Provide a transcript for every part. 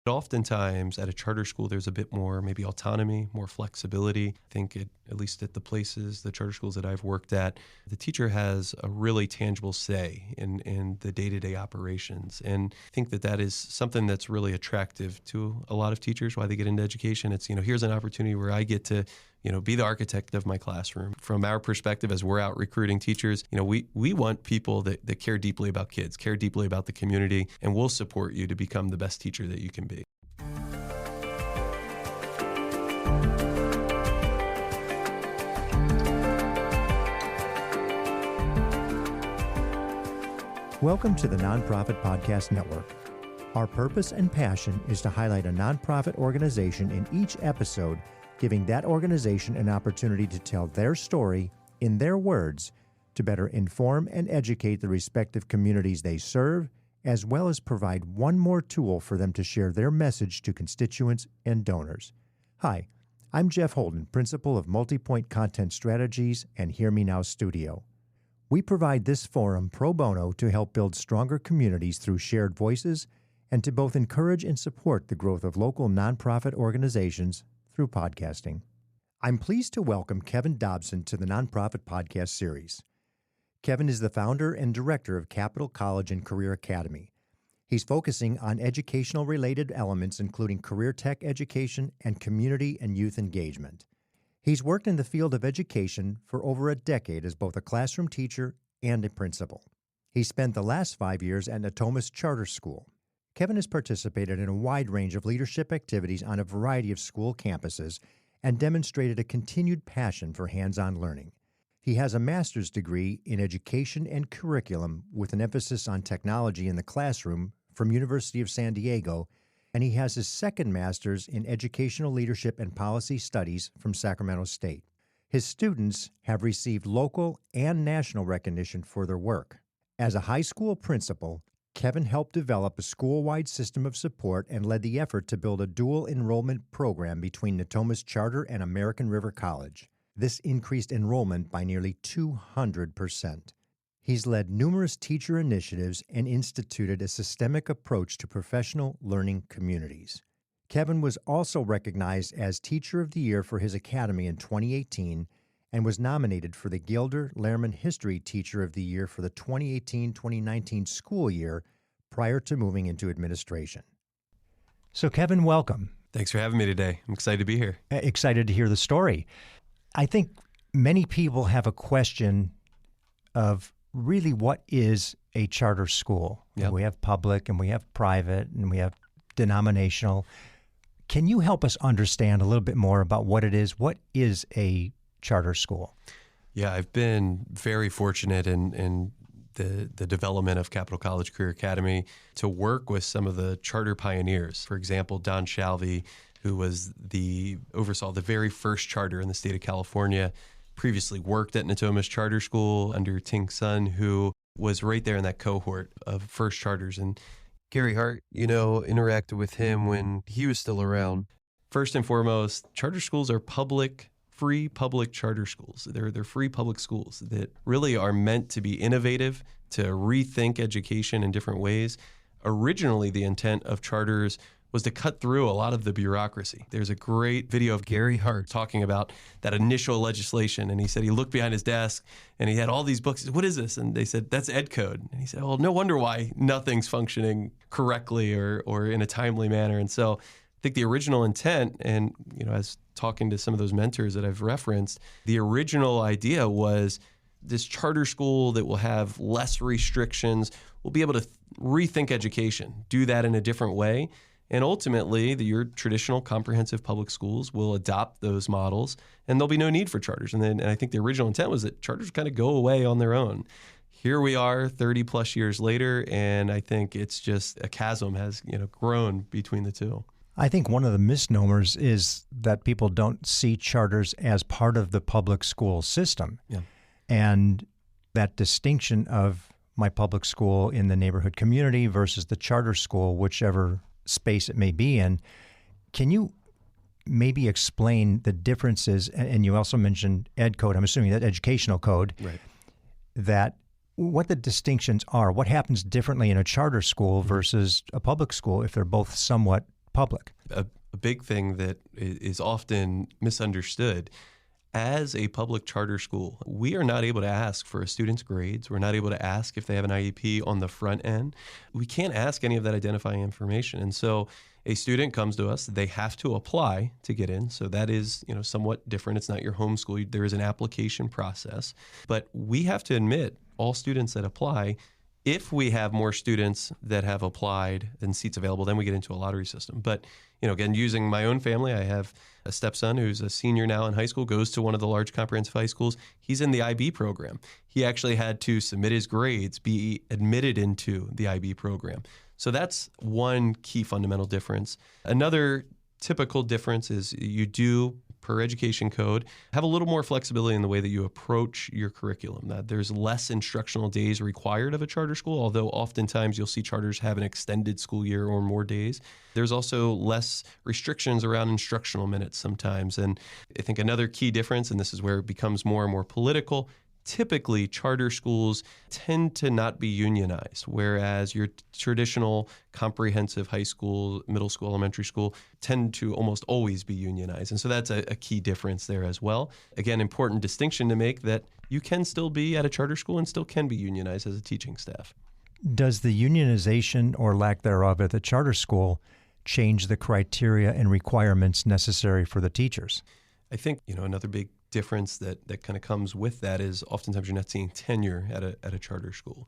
Oftentimes at a charter school, there's a bit more maybe autonomy, more flexibility. I think at least at the places, the charter schools that I've worked at, the teacher has a really tangible say in the day-to-day operations. And I think that is something that's really attractive to a lot of teachers, why they get into education. It's, here's an opportunity where I get to be the architect of my classroom. From our perspective, as we're out recruiting teachers, we want people that care deeply about kids, care deeply about the community, and we'll support you to become the best teacher that you can be. Welcome to the Nonprofit Podcast Network. Our purpose and passion is to highlight a nonprofit organization in each episode, giving that organization an opportunity to tell their story in their words to better inform and educate the respective communities they serve, as well as provide one more tool for them to share their message to constituents and donors. Hi, I'm Jeff Holden, Principal of Multipoint Content Strategies and Hear Me Now Studio. We provide this forum pro bono to help build stronger communities through shared voices and to both encourage and support the growth of local nonprofit organizations through podcasting. I'm pleased to welcome Kevin Dobson to the Nonprofit Podcast series. Kevin is the founder and director of Capital College and Career Academy. He's focusing on educational-related elements including career tech education and community and youth engagement. He's worked in the field of education for over a decade as both a classroom teacher and a principal. He spent the last 5 years at Natomas Charter School. Kevin has participated in a wide range of leadership activities on a variety of school campuses and demonstrated a continued passion for hands-on learning. He has a master's degree in education and curriculum with an emphasis on technology in the classroom from University of San Diego, and he has his second master's in educational leadership and policy studies from Sacramento State. His students have received local and national recognition for their work. As a high school principal, Kevin helped develop a school-wide system of support and led the effort to build a dual enrollment program between Natomas Charter and American River College. This increased enrollment by nearly 200%. He's led numerous teacher initiatives and instituted a systemic approach to professional learning communities. Kevin was also recognized as Teacher of the Year for his academy in 2018 and was nominated for the Gilder Lehrman History Teacher of the Year for the 2018-2019 school year prior to moving into administration. So Kevin, welcome. Thanks for having me today. I'm excited to be here. Excited to hear the story. I think many people have a question of really what is a charter school? Yep. We have public and we have private and we have denominational. Can you help us understand a little bit more about what it is? What is a charter school? Yeah, I've been very fortunate in the development of Capital College Career Academy to work with some of the charter pioneers. For example, Don Shalvey, who oversaw the very first charter in the state of California, previously worked at Natomas Charter School under Tink Sun, who was right there in that cohort of first charters. And Gary Hart, interacted with him when he was still around. First and foremost, charter schools are free public charter schools. They're free public schools that really are meant to be innovative, to rethink education in different ways. Originally, the intent of charters was to cut through a lot of the bureaucracy. There's a great video of Gary Hart talking about that initial legislation, and he said he looked behind his desk and he had all these books. He said, "What is this?" And they said, "That's Ed Code." And he said, "Well, no wonder why nothing's functioning correctly or in a timely manner." And so I think the original intent, and as talking to some of those mentors that I've referenced, the original idea was this charter school that will have less restrictions, will be able to rethink education, do that in a different way. And ultimately, your traditional comprehensive public schools will adopt those models, and there'll be no need for charters. And I think the original intent was that charters kind of go away on their own. Here we are 30 plus years later, and I think it's just a chasm has grown between the two. I think one of the misnomers is that people don't see charters as part of the public school system. Yeah. And that distinction of my public school in the neighborhood community versus the charter school, whichever space it may be in. Can you maybe explain the differences? And you also mentioned Ed Code. I'm assuming that educational code. Right. That what the distinctions are. What happens differently in a charter school versus a public school if they're both somewhat public? A big thing that is often misunderstood. As a public charter school, we are not able to ask for a student's grades. We're not able to ask if they have an IEP on the front end. We can't ask any of that identifying information. And so a student comes to us, they have to apply to get in. So that is, somewhat different. It's not your home school. There is an application process. But we have to admit all students that apply. If we have more students that have applied than seats available, then we get into a lottery system. But, again, using my own family, I have a stepson who's a senior now in high school, goes to one of the large comprehensive high schools. He's in the IB program. He actually had to submit his grades, be admitted into the IB program. So that's one key fundamental difference. Another typical difference is you do, per education code, have a little more flexibility in the way that you approach your curriculum. That there's less instructional days required of a charter school, although oftentimes you'll see charters have an extended school year or more days. There's also less restrictions around instructional minutes sometimes. And I think another key difference, and this is where it becomes more and more political, typically charter schools tend to not be unionized, whereas your traditional comprehensive high school, middle school, elementary school tend to almost always be unionized. And so that's a key difference there as well. Again, important distinction to make that you can still be at a charter school and still can be unionized as a teaching staff. Does the unionization or lack thereof at the charter school change the criteria and requirements necessary for the teachers? I think, another big difference that kind of comes with that is oftentimes you're not seeing tenure at a charter school.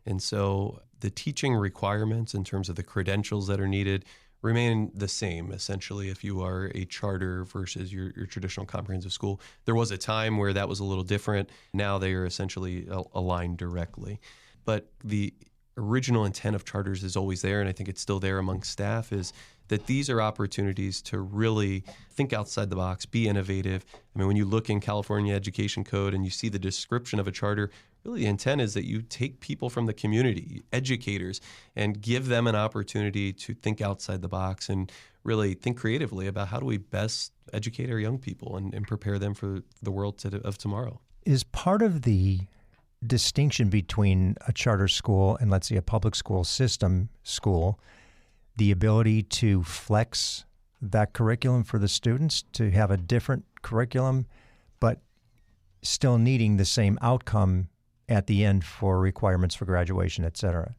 And so the teaching requirements in terms of the credentials that are needed remain the same, essentially, if you are a charter versus your traditional comprehensive school. There was a time where that was a little different. Now they are essentially aligned directly. But the original intent of charters is always there, and I think it's still there among staff, is that these are opportunities to really think outside the box, be innovative. I mean, when you look in California Education Code and you see the description of a charter, really the intent is that you take people from the community, educators, and give them an opportunity to think outside the box and really think creatively about how do we best educate our young people and prepare them for the world of tomorrow. Is part of the distinction between a charter school and, let's say, a public school system school the ability to flex that curriculum for the students, to have a different curriculum, but still needing the same outcome at the end for requirements for graduation, et cetera?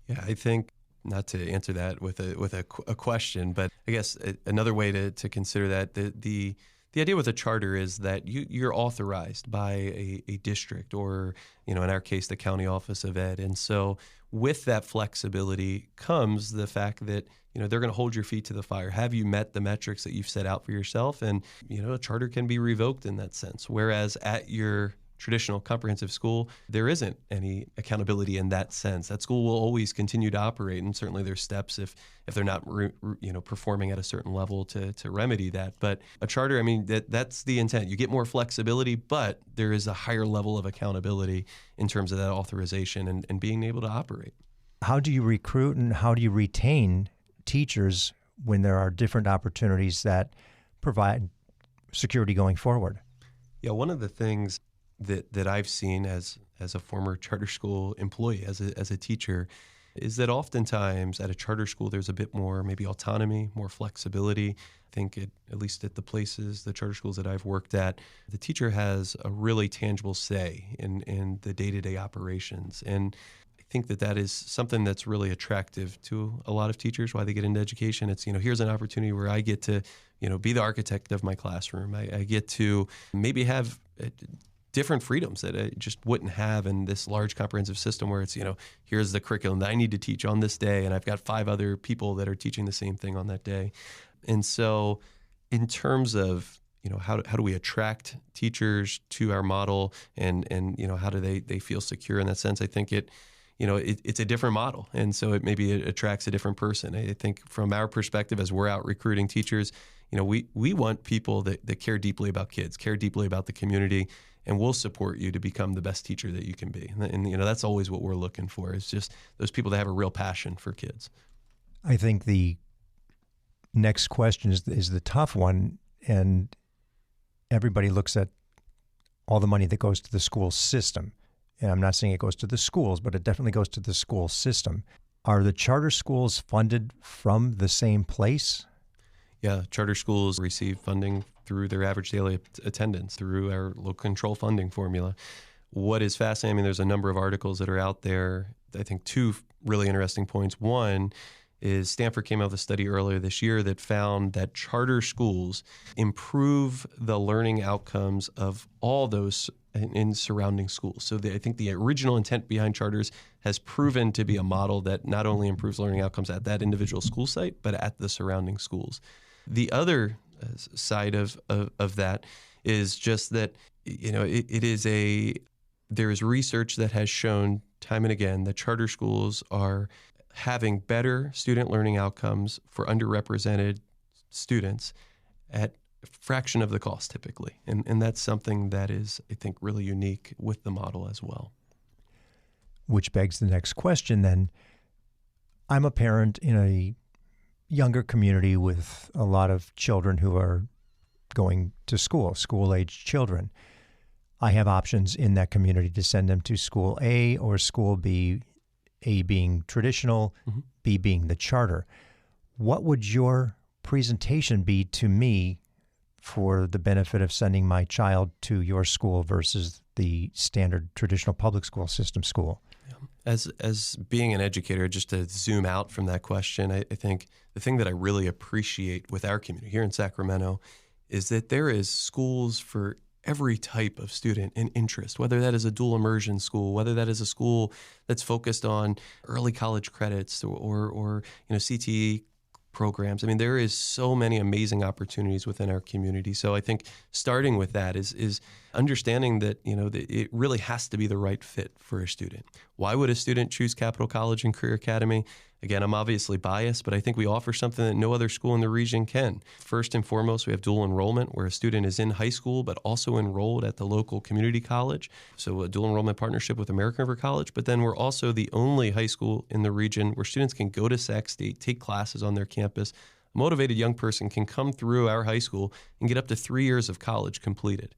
Yeah, I think, not to answer that with a question, but I guess another way to consider that, the idea with a charter is that you're authorized by a district or, in our case, the county office of ed. And so with that flexibility comes the fact that, they're going to hold your feet to the fire. Have you met the metrics that you've set out for yourself? And, a charter can be revoked in that sense. Whereas at your traditional comprehensive school, there isn't any accountability in that sense. That school will always continue to operate, and certainly there's steps if they're not performing at a certain level to remedy that. But a charter, I mean, that's the intent. You get more flexibility, but there is a higher level of accountability in terms of that authorization and being able to operate. How do you recruit and how do you retain teachers when there are different opportunities that provide security going forward? Yeah, one of the things that I've seen as a former charter school employee, as a teacher, is that oftentimes at a charter school there's a bit more maybe autonomy, more flexibility. I think at least at the charter schools that I've worked at, the teacher has a really tangible say in the day-to-day operations. And I think that is something that's really attractive to a lot of teachers, why they get into education. It's, here's an opportunity where I get to, be the architect of my classroom. I get to maybe have different freedoms that I just wouldn't have in this large comprehensive system where it's, here's the curriculum that I need to teach on this day, and I've got 5 other people that are teaching the same thing on that day. And so in terms of, how do we attract teachers to our model and how do they feel secure in that sense? I think it's a different model. And so it attracts a different person. I think from our perspective, as we're out recruiting teachers, we want people that care deeply about kids, care deeply about the community, and we'll support you to become the best teacher that you can be. And that's always what we're looking for, is just those people that have a real passion for kids. I think the next question is the tough one, and everybody looks at all the money that goes to the school system. And I'm not saying it goes to the schools, but it definitely goes to the school system. Are the charter schools funded from the same place? Yeah, charter schools receive funding through their average daily attendance, through our local control funding formula. What is fascinating, I mean, there's a number of articles that are out there. I think two really interesting points. One is Stanford came out with a study earlier this year that found that charter schools improve the learning outcomes of all those in surrounding schools. So I think the original intent behind charters has proven to be a model that not only improves learning outcomes at that individual school site, but at the surrounding schools. The other side of that is just that, there is research that has shown time and again that charter schools are having better student learning outcomes for underrepresented students at a fraction of the cost typically. And that's something that is, I think, really unique with the model as well. Which begs the next question then. I'm a parent in a younger community with a lot of children who are going to school-age children. I have options in that community to send them to school A or school B, A being traditional, B being the charter. What would your presentation be to me for the benefit of sending my child to your school versus the standard traditional public school system school? As being an educator, just to zoom out from that question, I think the thing that I really appreciate with our community here in Sacramento is that there is schools for every type of student and interest, whether that is a dual immersion school, whether that is a school that's focused on early college credits or CTE programs. I mean, there is so many amazing opportunities within our community. So I think starting with that is understanding that, that it really has to be the right fit for a student. Why would a student choose Capital College and Career Academy? Again, I'm obviously biased, but I think we offer something that no other school in the region can. First and foremost, we have dual enrollment where a student is in high school but also enrolled at the local community college. So a dual enrollment partnership with American River College. But then we're also the only high school in the region where students can go to Sac State, take classes on their campus. A motivated young person can come through our high school and get up to 3 years of college completed.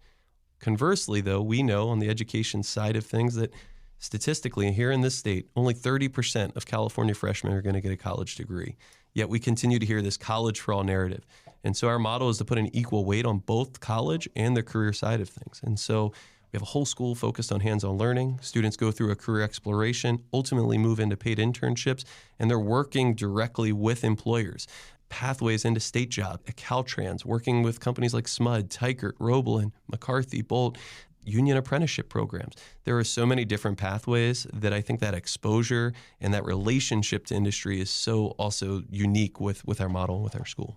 Conversely, though, we know on the education side of things that statistically, here in this state, only 30% of California freshmen are going to get a college degree. Yet we continue to hear this college for all narrative. And so our model is to put an equal weight on both college and the career side of things. And so we have a whole school focused on hands-on learning. Students go through a career exploration, ultimately move into paid internships, and they're working directly with employers. Pathways into state job at Caltrans, working with companies like SMUD, Teichert, Roebelin, McCarthy, Bolt, union apprenticeship programs. There are so many different pathways that I think that exposure and that relationship to industry is so also unique with our model and with our school.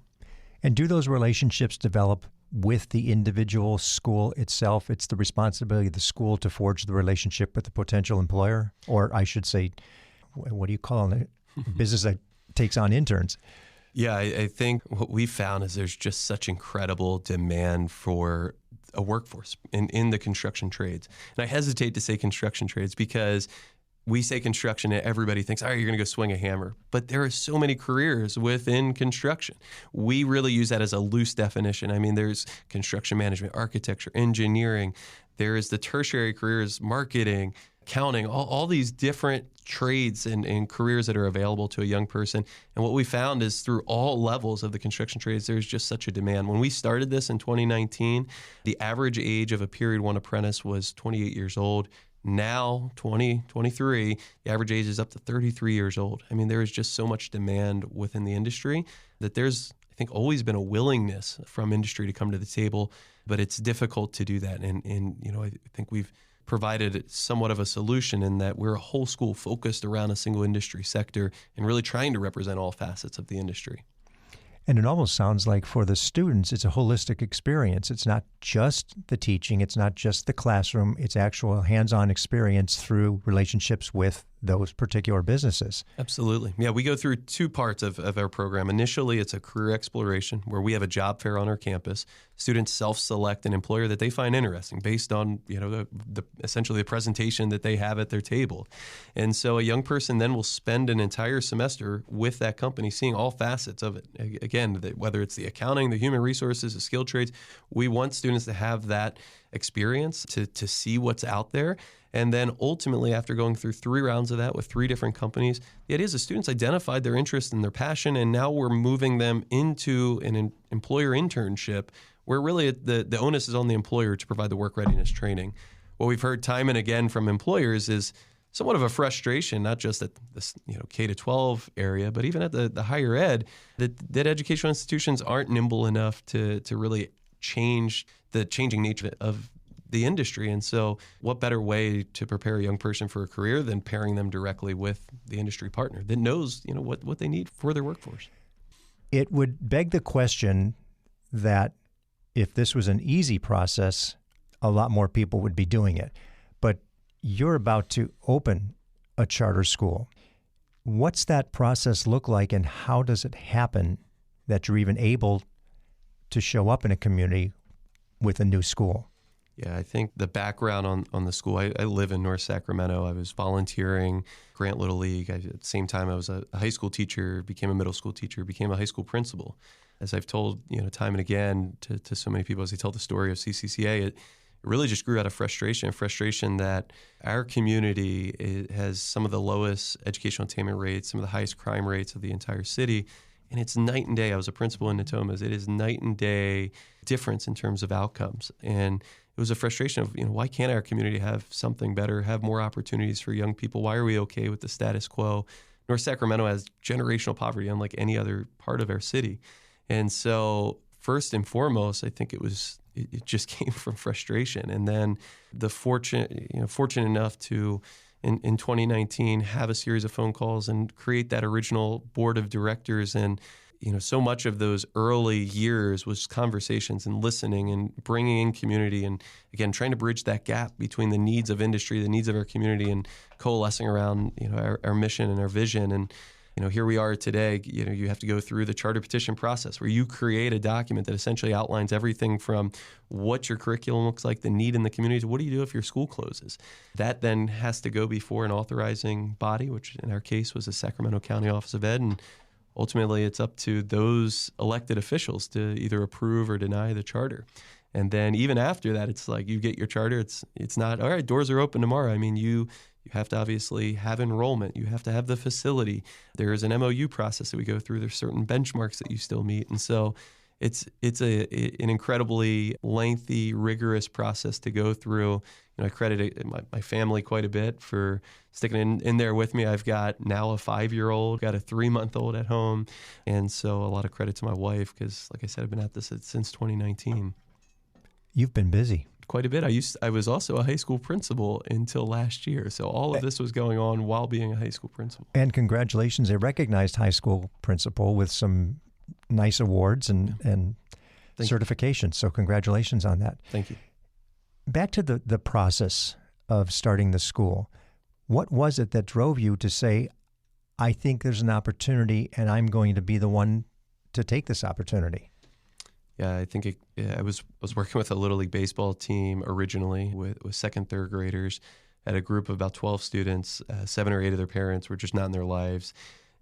And do those relationships develop with the individual school itself? It's the responsibility of the school to forge the relationship with the potential employer? Or I should say, what do you call it? Business that takes on interns. Yeah, I think what we found is there's just such incredible demand for a workforce in the construction trades. And I hesitate to say construction trades because we say construction and everybody thinks, all right, you're going to go swing a hammer. But there are so many careers within construction. We really use that as a loose definition. I mean, there's construction management, architecture, engineering. There is the tertiary careers, marketing, accounting, all these different trades and careers that are available to a young person. And what we found is through all levels of the construction trades, there's just such a demand. When we started this in 2019, the average age of a period one apprentice was 28 years old. Now, 2023, the average age is up to 33 years old. I mean, there is just so much demand within the industry that there's, I think, always been a willingness from industry to come to the table, but it's difficult to do that. And I think we've provided somewhat of a solution in that we're a whole school focused around a single industry sector and really trying to represent all facets of the industry. And it almost sounds like for the students, it's a holistic experience. It's not just the teaching. It's not just the classroom. It's actual hands-on experience through relationships with those particular businesses. Absolutely. Yeah, we go through two parts of our program. Initially, it's a career exploration where we have a job fair on our campus. Students self-select an employer that they find interesting based on, essentially the presentation that they have at their table. And so a young person then will spend an entire semester with that company seeing all facets of it. Again, whether it's the accounting, the human resources, the skilled trades, we want students to have that experience to see what's out there. And then ultimately, after going through 3 rounds of that with 3 different companies, the idea is the students identified their interest and their passion, and now we're moving them into an employer internship where really the onus is on the employer to provide the work readiness training. What we've heard time and again from employers is somewhat of a frustration, not just at this K-12 area, but even at the higher ed, that educational institutions aren't nimble enough to really change the changing nature of the industry. And so what better way to prepare a young person for a career than pairing them directly with the industry partner that knows what they need for their workforce. It would beg the question that if this was an easy process, a lot more people would be doing it. But you're about to open a charter school. What's that process look like, and how does it happen that you're even able to show up in a community with a new school? Yeah, I think the background on the school, I live in North Sacramento. I was volunteering, Grant Little League. At the same time, I was a high school teacher, became a middle school teacher, became a high school principal. As I've told time and again to so many people as they tell the story of CCCA, it really just grew out of frustration that our community has some of the lowest educational attainment rates, some of the highest crime rates of the entire city. And it's night and day. I was a principal in Natomas. It is night and day difference in terms of outcomes. And it was a frustration of, why can't our community have something better, have more opportunities for young people? Why are we okay with the status quo? North Sacramento has generational poverty unlike any other part of our city. And so first and foremost, I think it just came from frustration. And then the fortunate enough to, in 2019, have a series of phone calls and create that original board of directors. And, so much of those early years was conversations and listening and bringing in community and, again, trying to bridge that gap between the needs of industry, the needs of our community, and coalescing around, our mission and our vision. And, here we are today. You have to go through the charter petition process where you create a document that essentially outlines everything from what your curriculum looks like, the need in the community, to what do you do if your school closes. That then has to go before an authorizing body, which in our case was the Sacramento County Office of Ed, and ultimately it's up to those elected officials to either approve or deny the charter. And then even after that, it's like you get your charter. It's not, all right, doors are open tomorrow. I mean, you have to obviously have enrollment. You have to have the facility. There is an MOU process that we go through. There's certain benchmarks that you still meet. And so it's an incredibly lengthy, rigorous process to go through. I credit my family quite a bit for sticking in there with me. I've got now a 5-year-old, got a 3-month-old at home. And so a lot of credit to my wife because, like I said, I've been at this since 2019. You've been busy. Quite a bit. I was also a high school principal until last year. So all of this was going on while being a high school principal. And congratulations, a recognized high school principal with some nice awards and certifications. So congratulations on that. Thank you. Back to the process of starting the school. What was it that drove you to say, I think there's an opportunity and I'm going to be the one to take this opportunity? Yeah, I think I was working with a Little League baseball team originally with second, third graders. Had a group of about 12 students. 7 or 8 of their parents were just not in their lives.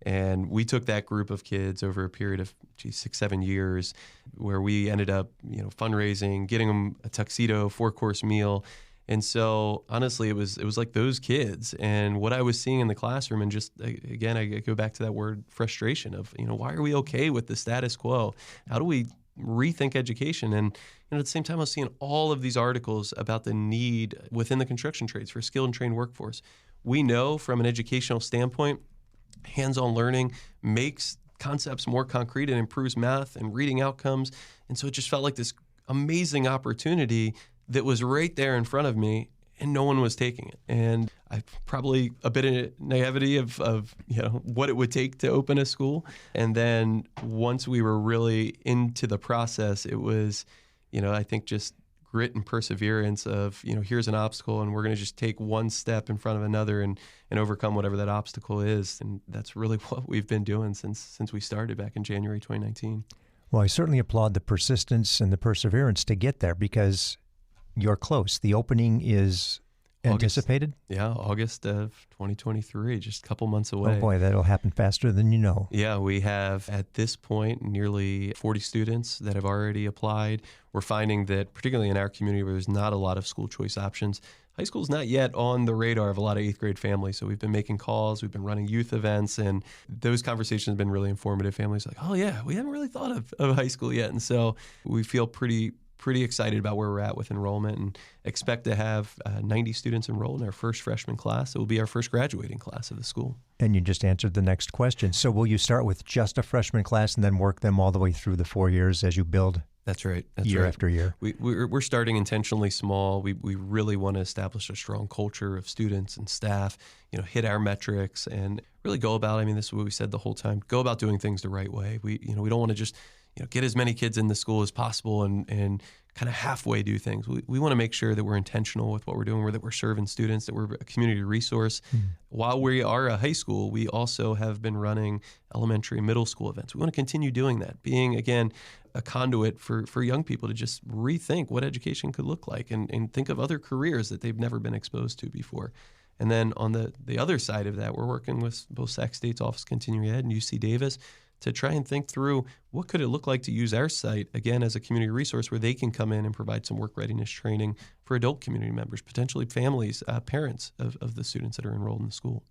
And we took that group of kids over a period of 6-7 years where we ended up fundraising, getting them a tuxedo, 4-course meal. And so honestly, it was like those kids and what I was seeing in the classroom. And just, again, I go back to that word frustration of, why are we okay with the status quo? How do we rethink education? And at the same time, I was seeing all of these articles about the need within the construction trades for a skilled and trained workforce. We know from an educational standpoint, hands-on learning makes concepts more concrete and improves math and reading outcomes. And so it just felt like this amazing opportunity that was right there in front of me, and no one was taking it. And I probably a bit of naivety of what it would take to open a school. And then once we were really into the process, it was, I think just grit and perseverance of, here's an obstacle and we're going to just take one step in front of another and overcome whatever that obstacle is. And that's really what we've been doing since we started back in January 2019. Well, I certainly applaud the persistence and the perseverance to get there because you're close. The opening is anticipated? August of 2023, just a couple months away. Oh boy, that'll happen faster than you know. Yeah, we have at this point nearly 40 students that have already applied. We're finding that particularly in our community where there's not a lot of school choice options, high school is not yet on the radar of a lot of 8th grade families. So we've been making calls, we've been running youth events, and those conversations have been really informative. Families are like, oh yeah, we haven't really thought of high school yet. And so we feel pretty excited about where we're at with enrollment and expect to have 90 students enrolled in our first freshman class. It will be our first graduating class of the school. And you just answered the next question. So will you start with just a freshman class and then work them all the way through the 4 years as you build? That's right. Year after year. We're starting intentionally small. We really want to establish a strong culture of students and staff, hit our metrics and really go about, this is what we said the whole time, go about doing things the right way. We don't want to just get as many kids in the school as possible and kind of halfway do things. We want to make sure that we're intentional with what we're doing, that we're serving students, that we're a community resource. Mm-hmm. While we are a high school, we also have been running elementary and middle school events. We want to continue doing that, being, again, a conduit for young people to just rethink what education could look like and think of other careers that they've never been exposed to before. And then on the other side of that, we're working with both Sac State's Office of Continuing Ed and UC Davis to try and think through what could it look like to use our site, again, as a community resource where they can come in and provide some work readiness training for adult community members, potentially families, parents of the students that are enrolled in the school.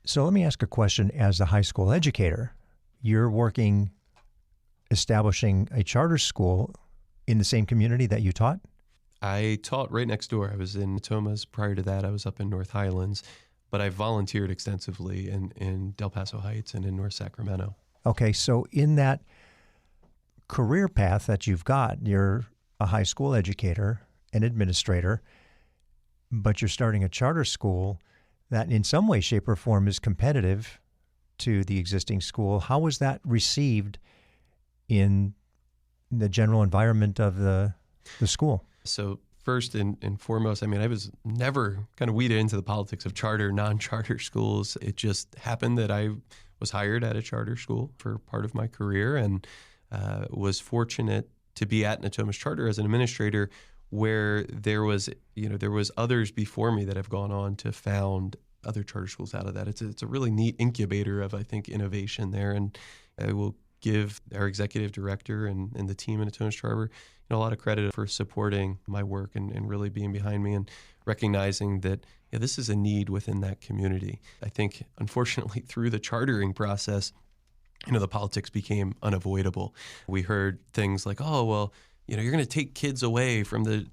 So let me ask a question as a high school educator. You're working, establishing a charter school in the same community that you taught? I taught right next door. I was in Natomas. Prior to that, I was up in North Highlands. But I volunteered extensively in Del Paso Heights and in North Sacramento. Okay, so in that career path that you've got, you're a high school educator, an administrator, but you're starting a charter school that in some way, shape, or form is competitive to the existing school. How was that received in the general environment of the school? So first and foremost, I was never kind of weeded into the politics of charter, non-charter schools. It just happened that I was hired at a charter school for part of my career and was fortunate to be at Natomas Charter as an administrator where there was others before me that have gone on to found other charter schools out of that. It's a really neat incubator of, I think, innovation there. And I will give our executive director and the team at Natomas Charter a lot of credit for supporting my work and really being behind me and recognizing that this is a need within that community. I think, unfortunately, through the chartering process, the politics became unavoidable. We heard things like, oh, well, you're going to take kids away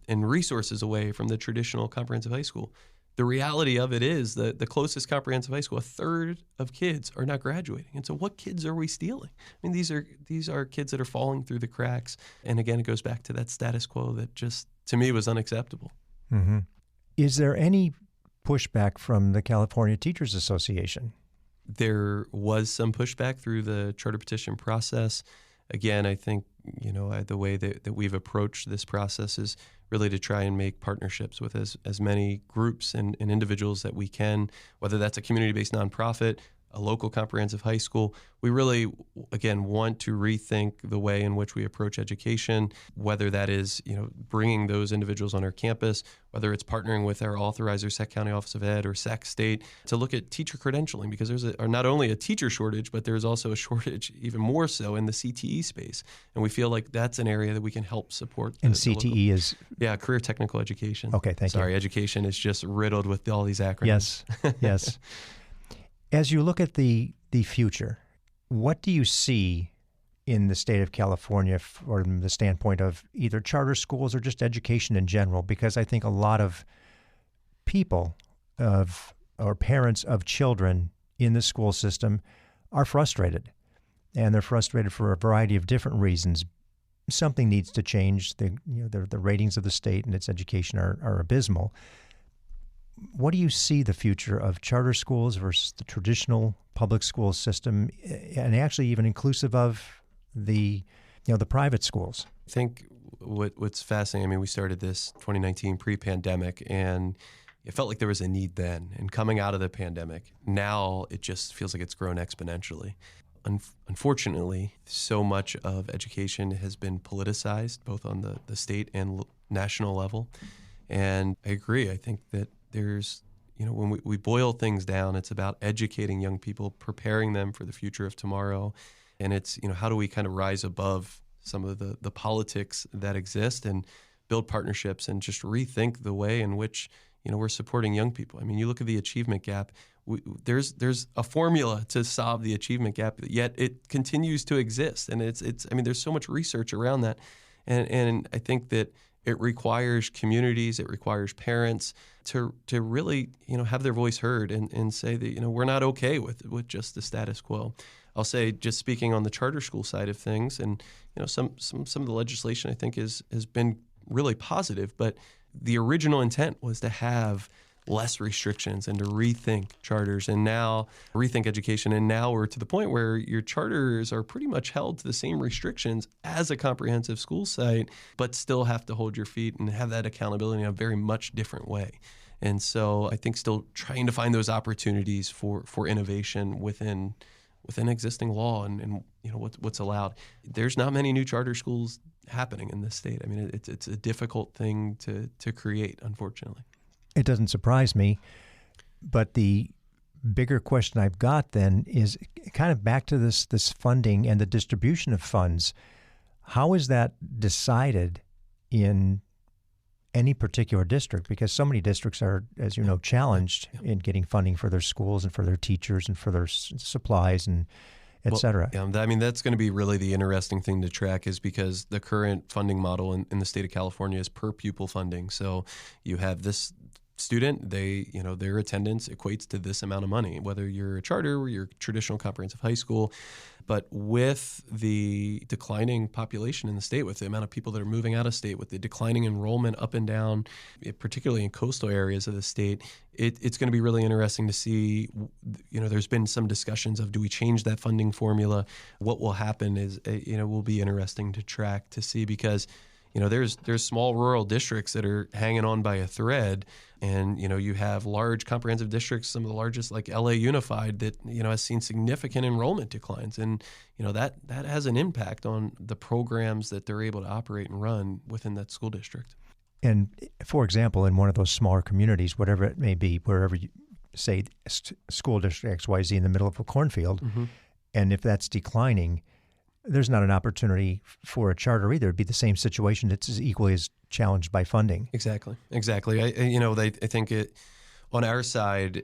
and resources away from the traditional comprehensive high school. The reality of it is that the closest comprehensive high school, a third of kids are not graduating. And so what kids are we stealing? These are kids that are falling through the cracks. And again, it goes back to that status quo that just, to me, was unacceptable. Mm-hmm. Is there any pushback from the California Teachers Association? There was some pushback through the charter petition process. Again, I think, the way that we've approached this process is really to try and make partnerships with as many groups and individuals that we can, whether that's a community-based nonprofit, a local comprehensive high school. We really, again, want to rethink the way in which we approach education, whether that is, bringing those individuals on our campus, whether it's partnering with our authorizer, Sac County Office of Ed or Sac State, to look at teacher credentialing, because there's not only a teacher shortage, but there's also a shortage, even more so, in the CTE space. And we feel like that's an area that we can help support. And CTE is? Yeah, career technical education. Okay, thank you. Sorry, education is just riddled with all these acronyms. Yes, yes. As you look at the future, what do you see in the state of California from the standpoint of either charter schools or just education in general? Because I think a lot of people or parents of children in the school system are frustrated, and they're frustrated for a variety of different reasons. Something needs to change. The ratings of the state and its education are abysmal. What do you see the future of charter schools versus the traditional public school system, and actually even inclusive of the private schools? I think what's fascinating, we started this 2019 pre-pandemic, and it felt like there was a need then. And coming out of the pandemic, now it just feels like it's grown exponentially. Unfortunately, so much of education has been politicized, both on the state and national level. And I agree. I think that there's, when we boil things down, it's about educating young people, preparing them for the future of tomorrow. And it's, how do we kind of rise above some of the politics that exist and build partnerships and just rethink the way in which, we're supporting young people. I mean, you look at the achievement gap, there's a formula to solve the achievement gap, yet it continues to exist. And there's so much research around that. And I think that it requires communities, it requires parents to really, have their voice heard and say that, we're not okay with just the status quo. I'll say, just speaking on the charter school side of things, and some of the legislation I think has been really positive, but the original intent was to have less restrictions and to rethink charters and now rethink education. And now we're to the point where your charters are pretty much held to the same restrictions as a comprehensive school site, but still have to hold your feet and have that accountability in a very much different way. And so I think still trying to find those opportunities for innovation within existing law and what's allowed. There's not many new charter schools happening in this state. I mean, it's a difficult thing to create, unfortunately. It doesn't surprise me, but the bigger question I've got then is kind of back to this funding and the distribution of funds. How is that decided in any particular district? Because so many districts are, as you know, challenged in getting funding for their schools and for their teachers and for their supplies and et cetera. Yeah, I mean, that's going to be really the interesting thing to track, is because the current funding model in the state of California is per pupil funding. So you have this student, their attendance equates to this amount of money, whether you're a charter or you're a traditional comprehensive high school. But with the declining population in the state, with the amount of people that are moving out of state, with the declining enrollment up and down, particularly in coastal areas of the state, it's going to be really interesting to see. There's been some discussions of, do we change that funding formula? What will happen is, will be interesting to track to see, because there's small rural districts that are hanging on by a thread, and you have large comprehensive districts, some of the largest like LA Unified, that has seen significant enrollment declines, and that has an impact on the programs that they're able to operate and run within that school district. And for example, in one of those smaller communities, whatever it may be, wherever you say school district XYZ in the middle of a cornfield, and if that's declining, there's not an opportunity for a charter either. It'd be the same situation. It's equally as challenged by funding. Exactly. I think on our side,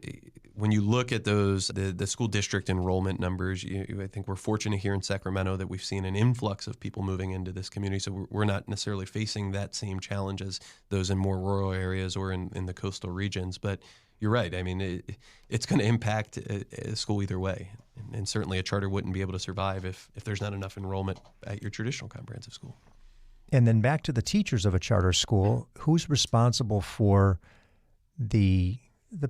when you look at the school district enrollment numbers, I think we're fortunate here in Sacramento that we've seen an influx of people moving into this community. So we're not necessarily facing that same challenge as those in more rural areas or in the coastal regions. But you're right. I mean, it's going to impact a school either way. And certainly a charter wouldn't be able to survive if there's not enough enrollment at your traditional comprehensive school. And then back to the teachers of a charter school, who's responsible for the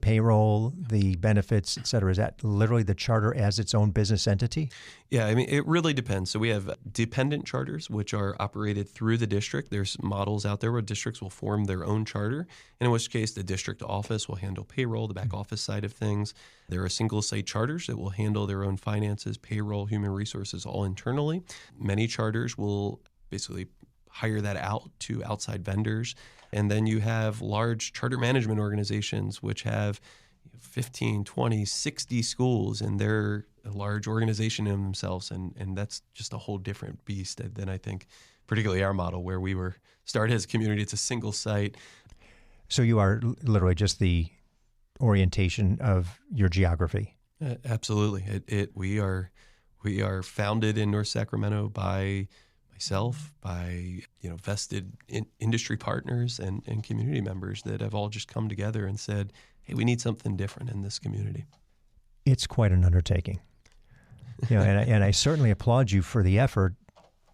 payroll, the benefits, et cetera? Is that literally the charter as its own business entity? Yeah, I mean, it really depends. So we have dependent charters, which are operated through the district. There's models out there where districts will form their own charter, in which case the district office will handle payroll, the back office side of things. There are single site charters that will handle their own finances, payroll, human resources, all internally. Many charters will basically hire that out to outside vendors. And then you have large charter management organizations which have 15, 20, 60 schools, and they're a large organization in themselves. And that's just a whole different beast than I think, particularly our model where we were started as a community. It's a single site. So you are literally just the orientation of your geography. Absolutely. We are founded in North Sacramento by myself, by vested industry partners and community members that have all just come together and said, hey, we need something different in this community. It's quite an undertaking. And I certainly applaud you for the effort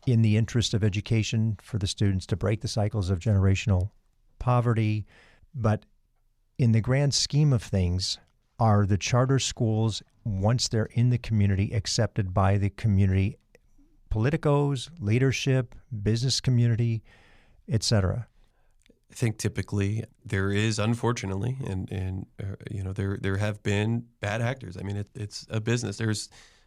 in the interest of education for the students to break the cycles of generational poverty. But in the grand scheme of things, are the charter schools, once they're in the community, accepted by the community politicos, leadership, business community, et cetera? I think typically there is, unfortunately, and there have been bad actors. I mean, it's a business. You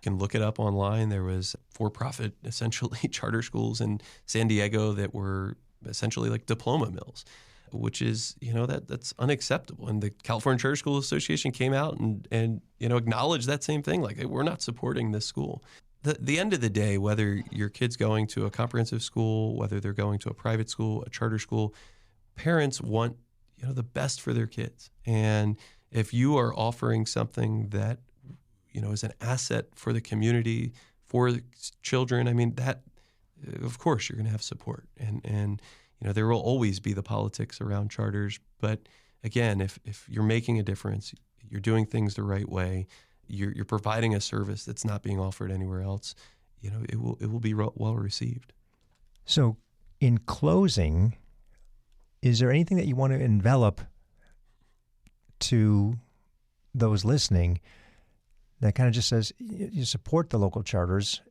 can look it up online. There was for-profit, essentially, charter schools in San Diego that were essentially like diploma mills. which is, that's unacceptable. And the California Charter School Association came out and acknowledged that same thing. Like, hey, we're not supporting this school. The end of the day, whether your kid's going to a comprehensive school, whether they're going to a private school, a charter school, parents want, the best for their kids. And if you are offering something that, is an asset for the community, for the children, I mean, that, of course, you're going to have support. And there will always be the politics around charters. But again, if you're making a difference, you're doing things the right way, you're providing a service that's not being offered anywhere else, it will be well received. So in closing, is there anything that you want to envelop to those listening that kind of just says you support the local charters,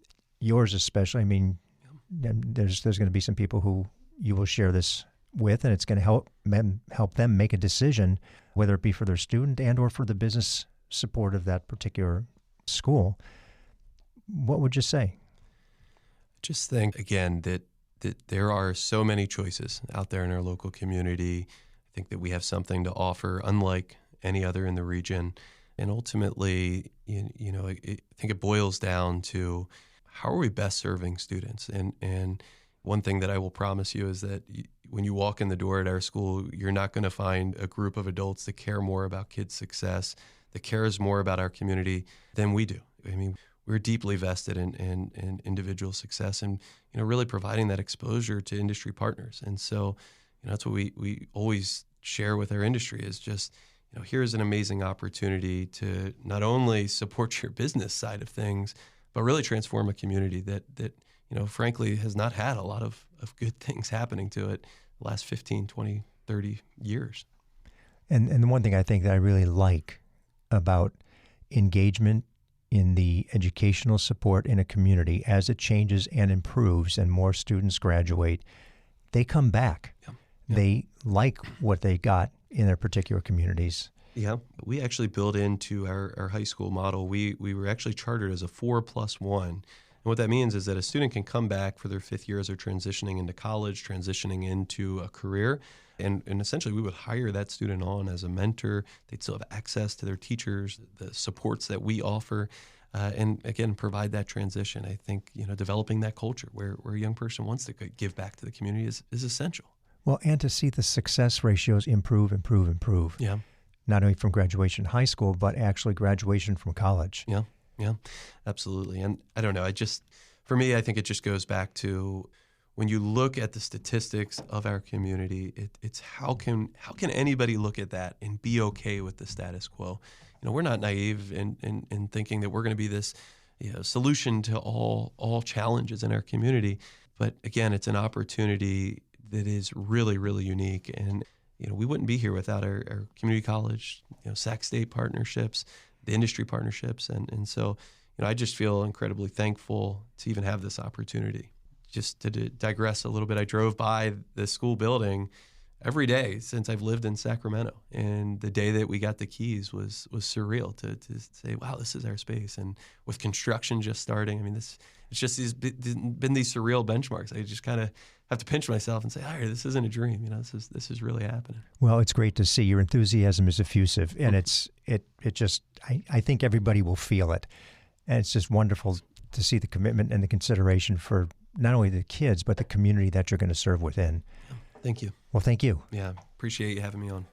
yours especially? I mean, there's going to be some people who you will share this with, and it's going to help them make a decision, whether it be for their student and or for the business support of that particular school. What would you say? Just think, again, that there are so many choices out there in our local community. I think that we have something to offer unlike any other in the region. And ultimately, I think it boils down to how are we best serving students? And one thing that I will promise you is that when you walk in the door at our school, you're not going to find a group of adults that care more about kids' success, that cares more about our community than we do. I mean, we're deeply vested in individual success and, really providing that exposure to industry partners. And so, that's what we always share with our industry is just, here's an amazing opportunity to not only support your business side of things, but really transform a community that frankly has not had a lot of good things happening to it the last 15, 20, 30 years. And the one thing I think that I really like about engagement in the educational support in a community as it changes and improves and more students graduate, they come back. Yeah. They like what they got in their particular communities. Yeah, we actually built into our high school model, we were actually chartered as a 4+1. And what that means is that a student can come back for their 5th year as they're transitioning into college, transitioning into a career. And essentially, we would hire that student on as a mentor. They'd still have access to their teachers, the supports that we offer, and again, provide that transition. I think, developing that culture where a young person wants to give back to the community is essential. Well, and to see the success ratios improve. Yeah. Not only from graduation high school, but actually graduation from college. Yeah, absolutely. And I don't know, for me, I think it just goes back to when you look at the statistics of our community, it's how can anybody look at that and be okay with the status quo? We're not naive in thinking that we're going to be this solution to all challenges in our community. But again, it's an opportunity that is really, really unique. And we wouldn't be here without our community college, Sac State partnerships, the industry partnerships. And so, I just feel incredibly thankful to even have this opportunity. Just to digress a little bit, I drove by the school building every day since I've lived in Sacramento. And the day that we got the keys was surreal to say, wow, this is our space. And with construction just starting, I mean, it's just been these surreal benchmarks. I just kind of have to pinch myself and say, all right, this isn't a dream. This is really happening. Well, it's great to see. Your enthusiasm is effusive, and I think everybody will feel it. And it's just wonderful to see the commitment and the consideration for not only the kids, but the community that you're going to serve within. Thank you. Well, thank you. Yeah, appreciate you having me on.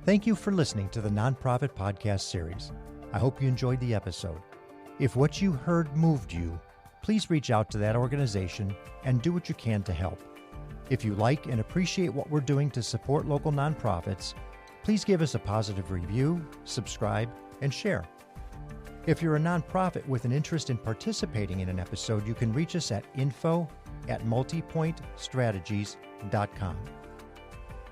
Thank you for listening to the Nonprofit Podcast Series. I hope you enjoyed the episode. If what you heard moved you, please reach out to that organization and do what you can to help. If you like and appreciate what we're doing to support local nonprofits, please give us a positive review, subscribe, and share. If you're a nonprofit with an interest in participating in an episode, you can reach us at info@multipointstrategies.com.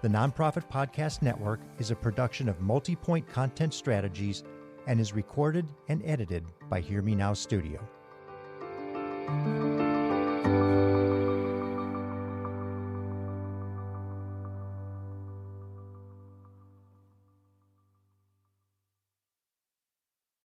The Nonprofit Podcast Network is a production of Multipoint Content Strategies and is recorded and edited by Hear Me Now Studio.